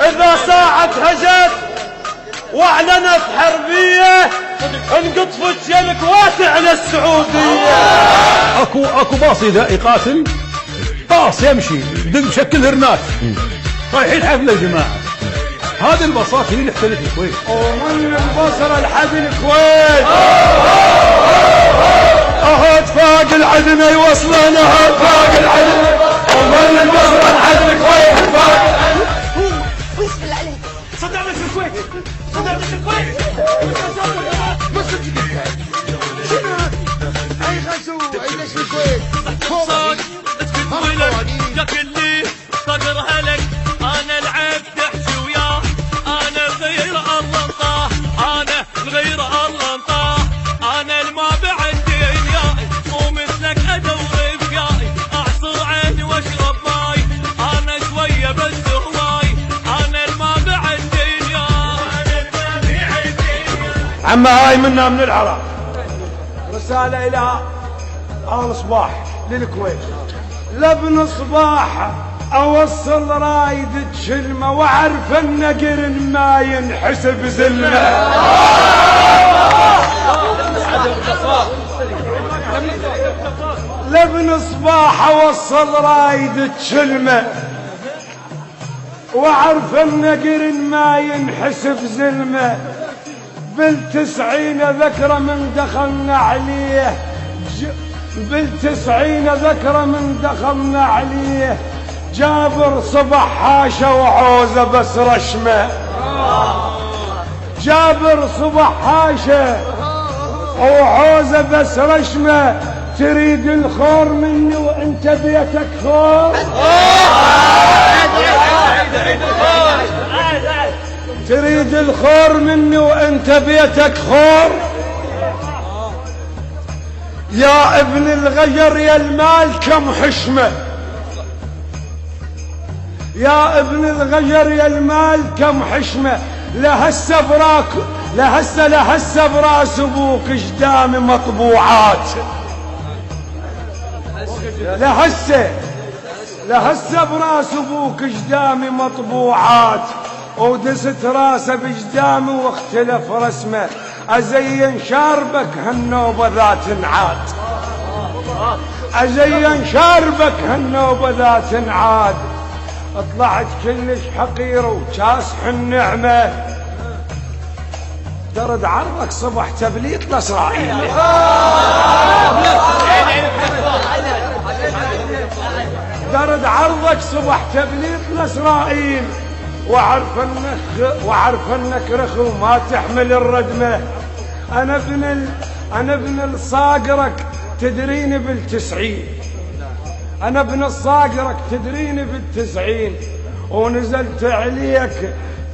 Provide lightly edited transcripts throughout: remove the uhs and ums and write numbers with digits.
إذا ساعة هجت واعلنت حربية انقطفت يا الكويت على السعودية. اكو باص اذا يقاتل باص يمشي دق شكل هرنات رايحين حفلة يا جماعة. هذه الباصات هي اللي احتلت الكويت. ومن البصرة لحد الكويت اهد فاق العدنا يوصلنا اهد فاق العدنا. ومن البصرة لحد الكويت فاق العدنا. بسم الله عليك صدعنا في الكويت صدعنا في الكويت. شنو اي غزو اي ليش الكويت فوق يا كلي صدر هلك انا العب تحشي وياه انا الغير الله انطاه انا الغير الله انطاه انا الما بعد دنياي مو مثلك ادور بقاي اعصر عيني واشرب ماي انا شويه بس هواي انا الما بعد دنياي. عما هاي منا من العراق رسالة إلى آل صباح للكويت. لابن صباح أوصل رايد تشلمه وأعرف أن قرن ما ينحسب زلمه. لابن صباح أوصل رايد تشلمه وأعرف أن قرن ما ينحسب زلمه. بالتسعين ذكرى من دخلنا عليه بالتسعين ذكرى من دخلنا عليه جابر صبح حاشا وعوزة بس رشمه. جابر صبح حاشا وعوزة بس رشمه. تريد الخور مني وانت بيتك خور. تريد الخور مني وانت بيتك خور. يا ابن الغجر يا المال كم حشمه. يا ابن الغجر يا المال كم حشمه. لهسه براك لهسه براس ابوك قدامي مطبوعات. لهسه براس ابوك قدامي مطبوعات. ودست راسه بجدامي واختلف رسمه. ازين شاربك هالنوبه ذات انعاد. ازين شاربك هالنوبه ذات انعاد. طلعت كلش حقير وكاسح النعمه. درد عرضك صبح تبليط لاسرائيل. درد عرضك صبح تبليط لاسرائيل. وعرف انك رخو وما تحمل الردمه. انا ابن الصاقرك تدريني بالتسعين. انا ابن الصاقرك تدريني بالتسعين. ونزلت عليك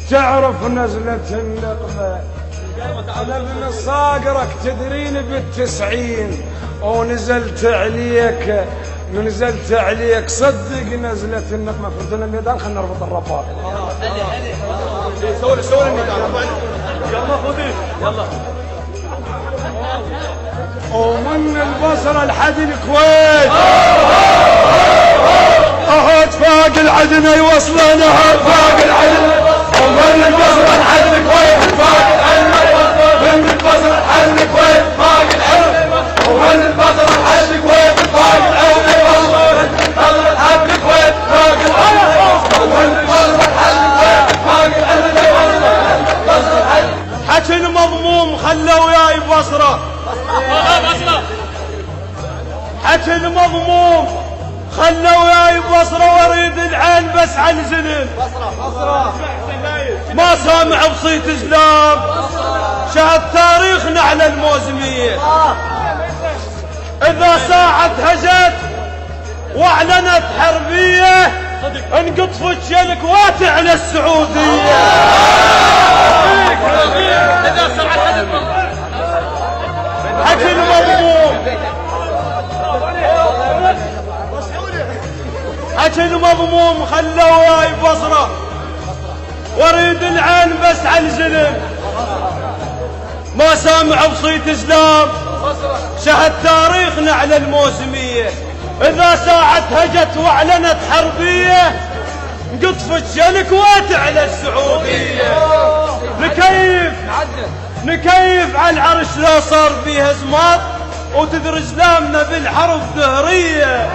تعرف نزلة النقمة. انا ابن الصاقرك تدريني بالتسعين. ونزلت عليك صدق نزلة النقمة. فردنا الميدان خلنا نربط الرباط. سوي الميدان يلا خذي يلا. ومن البصرة لحد الكويت اهد فاق العدنا يوصلنا اهد فاق العدنا. ومن البصرة لحد الكويت فاق العدنا. من البصرة لحد الكويت فاق العدنا. ومن البصرة لحد الكويت فاق العدنا. البصرة لحد الكويت فاق العدنا. ومن البصرة لحد الكويت فاق العدنا. حكي المضموم خلوا وياي بصرة. حكي المضموم خلوا وياي بصرة واريد العين بس عن زلل. ما سامع بصيت اسلام شهد تاريخنا على الموسمية. اذا ساعة هجت واعلنت حربية انقطفت يا الكويت على السعودية. حكي المضموم حكي المضموم خلوا وياي بصرة واريد العين بس على زلم. ما سامع بصيت اسلام شهد تاريخنا على الموسمية. اذا ساعة هجت واعلنت حربية قطفت الكويت على السعودية. نكيف على العرش لو صار فيه ازمات وتدرج لامنا بالحرب دهرية.